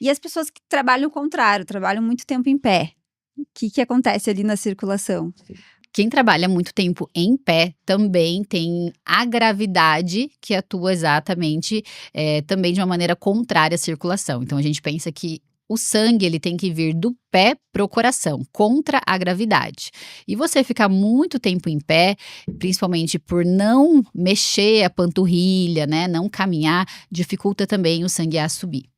E as pessoas que trabalham o contrário, trabalham muito tempo em pé, o que acontece ali na circulação? Quem trabalha muito tempo em pé também tem a gravidade que atua exatamente, também de uma maneira contrária à circulação. Então a gente pensa que o sangue ele tem que vir do pé para o coração, contra a gravidade. E você ficar muito tempo em pé, principalmente por não mexer a panturrilha, né, não caminhar, dificulta também o sangue a subir.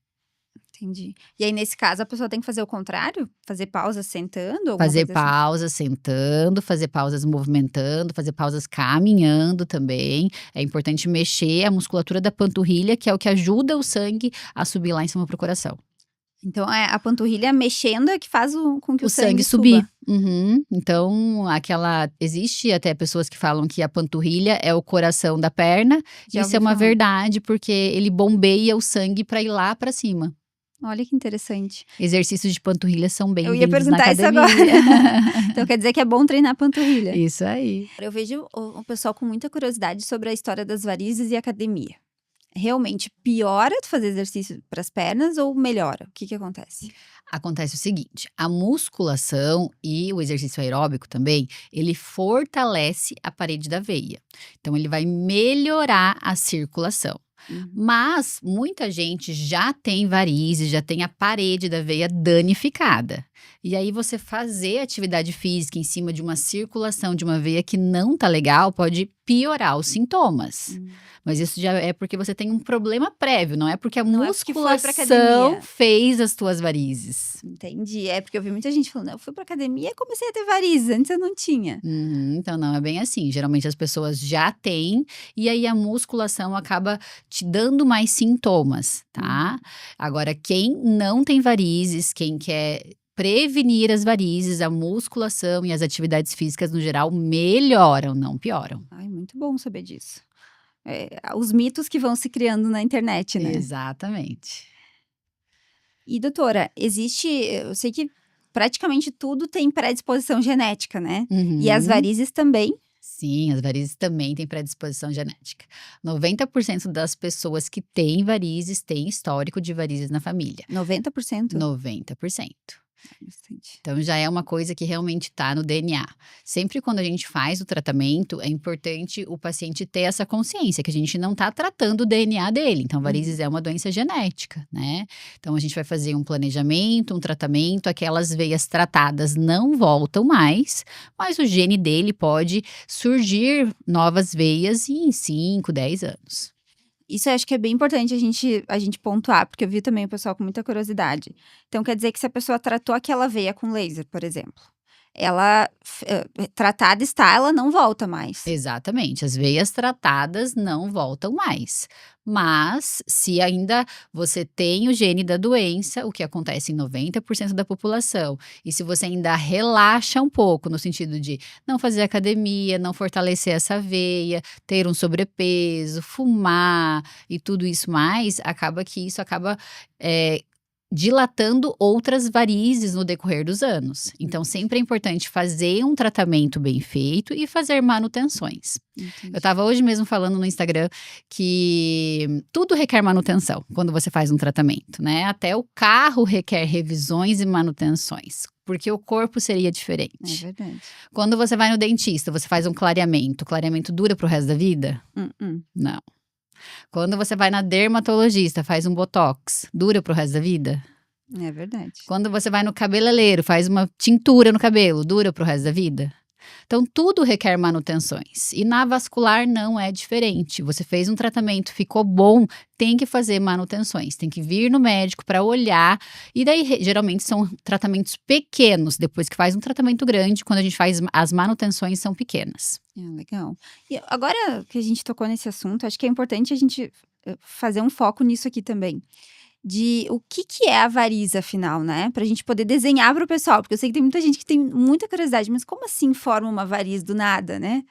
Entendi. E aí, nesse caso, a pessoa tem que fazer o contrário? Fazer pausa sentando? Fazer Coisa assim? pausas sentando, fazer pausas movimentando, fazer pausas caminhando também. É importante mexer a musculatura da panturrilha, que é o que ajuda o sangue a subir lá em cima pro coração. Então, a panturrilha mexendo é que faz com que o sangue subir. suba. Uhum. Então, existe até pessoas que falam que a panturrilha é o coração da perna. Já Isso ouvi é uma falar. verdade, porque ele bombeia o sangue para ir lá para cima. Olha que interessante. Exercícios de panturrilha são Eu ia bem-vindos na perguntar isso academia. agora. Então, quer dizer que é bom treinar a panturrilha. Isso aí. Eu vejo o pessoal com muita curiosidade sobre a história das varizes e academia. Realmente piora tu fazer exercício para as pernas ou melhora? O que acontece? Acontece o seguinte, a musculação e o exercício aeróbico também, ele fortalece a parede da veia. Então, ele vai melhorar a circulação. Mas muita gente já tem varizes, já tem a parede da veia danificada. E aí você fazer atividade física em cima de uma circulação de uma veia que não tá legal pode piorar os sintomas. Mas isso já é porque você tem um problema prévio, não é porque a Não é porque foi pra musculação academia. fez as tuas varizes. Entendi. É porque eu vi muita gente falando, eu fui pra academia e comecei a ter varizes, antes eu não tinha. Então não é bem assim. Geralmente as pessoas já têm e aí a musculação acaba te dando mais sintomas, tá? Agora, quem não tem varizes, quem quer prevenir as varizes, a musculação e as atividades físicas no geral melhoram, não pioram. Ai, muito bom saber disso. Os mitos que vão se criando na internet, né? Exatamente. E doutora, eu sei que praticamente tudo tem predisposição genética, né? E as varizes também. Sim, as varizes também têm predisposição genética. 90% das pessoas que têm varizes têm histórico de varizes na família. 90%? 90%. Bastante. Então já é uma coisa que realmente está no DNA. Sempre quando a gente faz o tratamento, é importante o paciente ter essa consciência, que a gente não está tratando o DNA dele. Então, varizes é uma doença genética, né? Então, a gente vai fazer um planejamento, um tratamento, aquelas veias tratadas não voltam mais, mas o gene dele pode surgir novas veias em 5, 10 anos. Isso eu acho que é bem importante a gente pontuar, porque eu vi também o pessoal com muita curiosidade. Então, quer dizer que se a pessoa tratou aquela veia com laser, por exemplo, ela tratada está, ela não volta mais. Exatamente, as veias tratadas não voltam mais. Mas, se ainda você tem o gene da doença, o que acontece em 90% da população, e se você ainda relaxa um pouco, no sentido de não fazer academia, não fortalecer essa veia, ter um sobrepeso, fumar e tudo isso mais, acaba que isso acaba dilatando outras varizes no decorrer dos anos. Então, sempre é importante fazer um tratamento bem feito e fazer manutenções. Entendi. Eu estava hoje mesmo falando no Instagram que tudo requer manutenção quando você faz um tratamento, né? Até o carro requer revisões e manutenções. Porque o corpo seria diferente. É verdade. Quando você vai no dentista, você faz um clareamento. O clareamento dura pro resto da vida? Não. Quando você vai na dermatologista, faz um botox, dura pro resto da vida? É verdade. Quando você vai no cabeleireiro, faz uma tintura no cabelo, dura pro resto da vida? Então, tudo requer manutenções. E na vascular não é diferente. Você fez um tratamento, ficou bom, tem que fazer manutenções. Tem que vir no médico para olhar. E daí, geralmente, são tratamentos pequenos. Depois que faz um tratamento grande, quando a gente faz as manutenções, são pequenas. Legal. E agora que a gente tocou nesse assunto, acho que é importante a gente fazer um foco nisso aqui também. De o que é a variz, afinal, né? Pra gente poder desenhar pro pessoal, porque eu sei que tem muita gente que tem muita curiosidade, mas como assim forma uma variz do nada, né?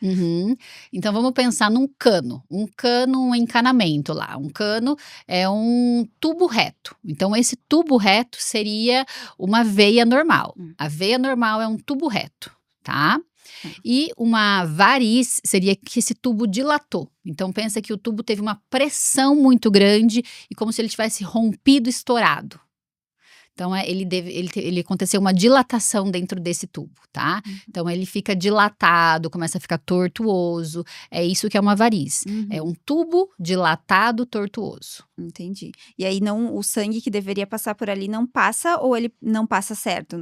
Então, vamos pensar num cano. Um encanamento lá. Um cano é um tubo reto. Então, esse tubo reto seria uma veia normal. A veia normal é um tubo reto, tá? Tá. E uma variz seria que esse tubo dilatou. Então pensa que o tubo teve uma pressão muito grande e como se ele tivesse rompido, estourado. Então ele aconteceu uma dilatação dentro desse tubo, tá? Então ele fica dilatado, começa a ficar tortuoso. É isso que é uma variz. É um tubo dilatado, tortuoso. Entendi. E aí não, o sangue que deveria passar por ali não passa ou ele não passa certo?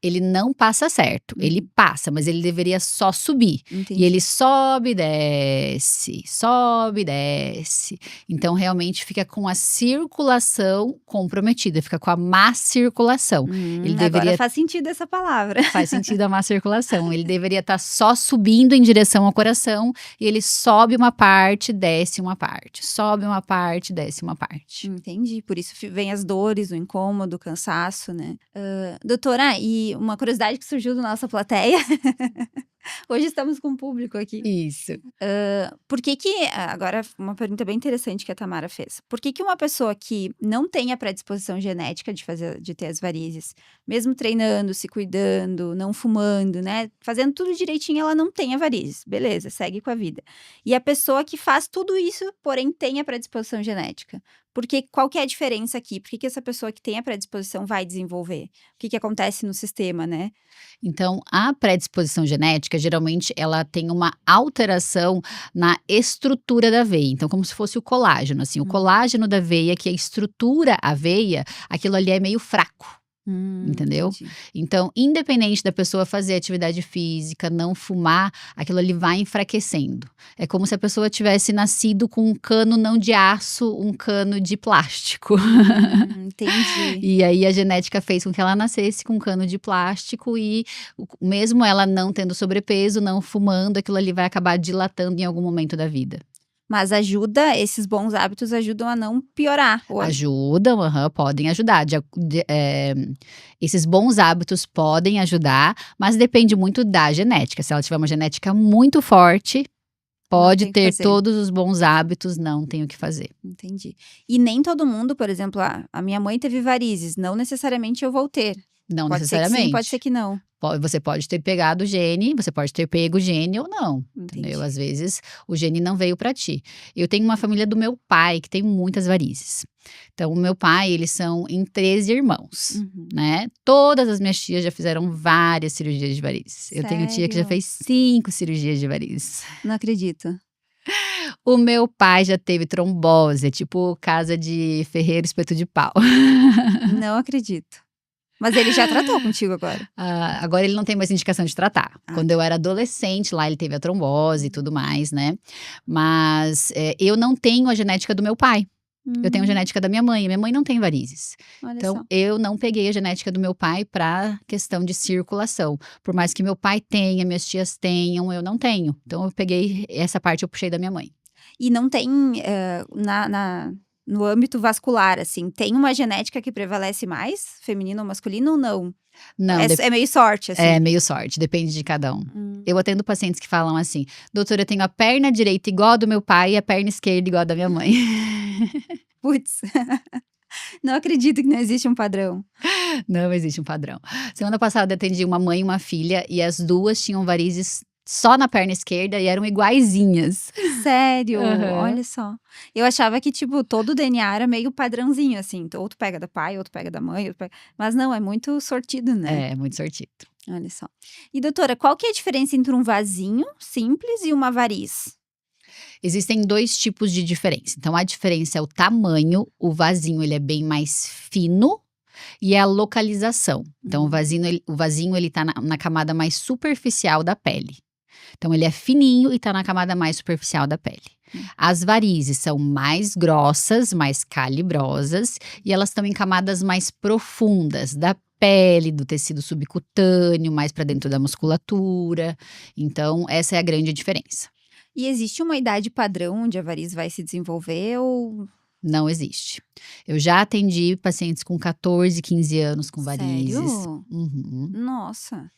Ele não passa certo, ele passa, mas ele deveria só subir. Entendi. E ele sobe, desce. Então realmente fica com a circulação comprometida, fica com a má circulação. Ele Agora deveria faz sentido essa palavra. Faz sentido a má circulação. Ele deveria estar só subindo em direção ao coração e ele sobe uma parte, desce uma parte. Sobe uma parte, desce uma parte. Entendi. Por isso vem as dores, o incômodo, o cansaço, né? Doutora, e uma curiosidade que surgiu da nossa plateia. Hoje estamos com o público aqui. Isso. Por que agora uma pergunta bem interessante que a Tamara fez. Por que uma pessoa que não tem a predisposição genética de ter as varizes, mesmo treinando, se cuidando, não fumando, né, fazendo tudo direitinho, ela não tem a varizes? Beleza, segue com a vida. E a pessoa que faz tudo isso, porém tem a predisposição genética? Porque qual que é a diferença aqui? Por que essa pessoa que tem a predisposição vai desenvolver? O que acontece no sistema, né? Então, a predisposição genética, geralmente, ela tem uma alteração na estrutura da veia. Então, como se fosse o colágeno, assim. O colágeno da veia, que estrutura a veia, aquilo ali é meio fraco. Entendeu? Entendi. Então, independente da pessoa fazer atividade física, não fumar, aquilo ali vai enfraquecendo. É como se a pessoa tivesse nascido com um cano não de aço, um cano de plástico. Entendi. E aí a genética fez com que ela nascesse com um cano de plástico e mesmo ela não tendo sobrepeso, não fumando, aquilo ali vai acabar dilatando em algum momento da vida. Mas esses bons hábitos ajudam a não piorar. Ajudam, podem ajudar. Esses bons hábitos podem ajudar, mas depende muito da genética. Se ela tiver uma genética muito forte, pode ter todos os bons hábitos, não tem o que fazer. Entendi. E nem todo mundo, por exemplo, a minha mãe teve varizes, não necessariamente eu vou ter. Não Pode necessariamente. ser que sim, pode ser que não. Você pode ter pegado o gene, você pode ter pego o gene ou não, Entendi. entendeu? Às vezes o gene não veio pra ti. Eu tenho uma família do meu pai que tem muitas varizes. Então, o meu pai, eles são em 13 irmãos, né? Todas as minhas tias já fizeram várias cirurgias de varizes. Eu tenho tia que já fez 5 cirurgias de varizes. Não acredito. O meu pai já teve trombose, tipo casa de ferreiro, espeto de pau. Não acredito. Mas ele já tratou contigo agora? Agora ele não tem mais indicação de tratar. Quando eu era adolescente, lá ele teve a trombose e tudo mais, né? Mas eu não tenho a genética do meu pai. Eu tenho a genética da minha mãe. Minha mãe não tem varizes. Olha Então, só. eu não peguei a genética do meu pai para questão de circulação. Por mais que meu pai tenha, minhas tias tenham, eu não tenho. Então, eu peguei essa parte, eu puxei da minha mãe. E não tem no âmbito vascular, assim, tem uma genética que prevalece mais, feminino ou masculino, ou não? Não, É meio sorte, assim. é meio sorte, depende de cada um. Eu atendo pacientes que falam assim: doutora, eu tenho a perna direita igual a do meu pai e a perna esquerda igual a da minha mãe. Putz, não acredito que não existe um padrão. Não existe um padrão. Semana passada eu atendi uma mãe e uma filha e as duas tinham varizes só na perna esquerda e eram iguaizinhas. Sério? Uhum. Olha só. Eu achava que, tipo, todo o DNA era meio padrãozinho, assim. Ou tu pega da pai, ou tu pega da mãe, mas não, é muito sortido, né? É, muito sortido. Olha só. E doutora, qual que é a diferença entre um vasinho simples e uma variz? Existem 2 tipos de diferença. Então, a diferença é o tamanho. O vasinho, ele é bem mais fino. E é a localização. Então, o vasinho ele tá na camada mais superficial da pele. Então, ele é fininho e tá na camada mais superficial da pele. As varizes são mais grossas, mais calibrosas. E elas estão em camadas mais profundas da pele, do tecido subcutâneo, mais para dentro da musculatura. Então, essa é a grande diferença. E existe uma idade padrão onde a variz vai se desenvolver ou... Não existe. Eu já atendi pacientes com 14, 15 anos com varizes. Sério? Nossa.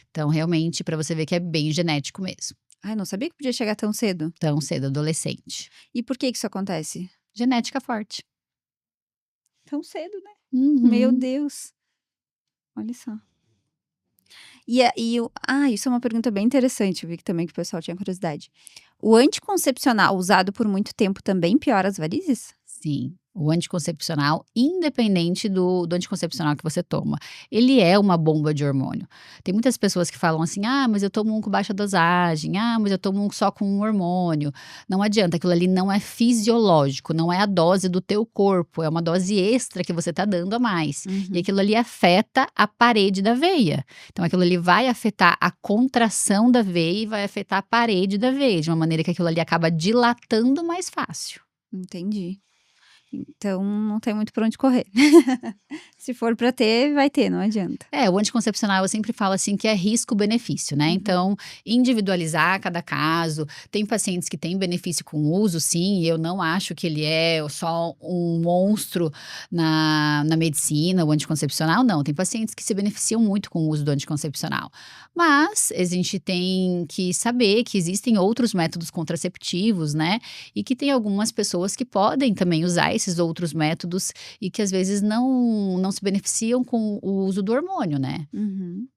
Então, realmente, para você ver que é bem genético mesmo. Ai, não sabia que podia chegar tão cedo. Tão cedo, adolescente. E por que isso acontece? Genética forte. Tão cedo, né? Meu Deus. Olha só. Isso é uma pergunta bem interessante, eu vi que também que o pessoal tinha curiosidade. O anticoncepcional usado por muito tempo também piora as varizes? Sim, o anticoncepcional, independente do anticoncepcional que você toma, ele é uma bomba de hormônio. Tem muitas pessoas que falam assim: "Ah, mas eu tomo um com baixa dosagem. Ah, mas eu tomo um só com um hormônio". Não adianta, aquilo ali não é fisiológico, não é a dose do teu corpo, é uma dose extra que você tá dando a mais. E Uhum, aquilo ali afeta a parede da veia. Então aquilo ali vai afetar a contração da veia e vai afetar a parede da veia, de uma maneira que aquilo ali acaba dilatando mais fácil. entendi. Então não tem muito pra onde correr. Se for pra ter, vai ter, não adianta. É, o anticoncepcional eu sempre falo assim que é risco-benefício, né? Uhum, Então, individualizar cada caso. Tem pacientes que têm benefício com o uso, sim, e eu não acho que ele é só um monstro na medicina, o anticoncepcional, não. Tem pacientes que se beneficiam muito com o uso do anticoncepcional. Mas a gente tem que saber que existem outros métodos contraceptivos, né? E que tem algumas pessoas que podem também usar esses outros métodos e que às vezes não se beneficiam com o uso do hormônio, né. uhum.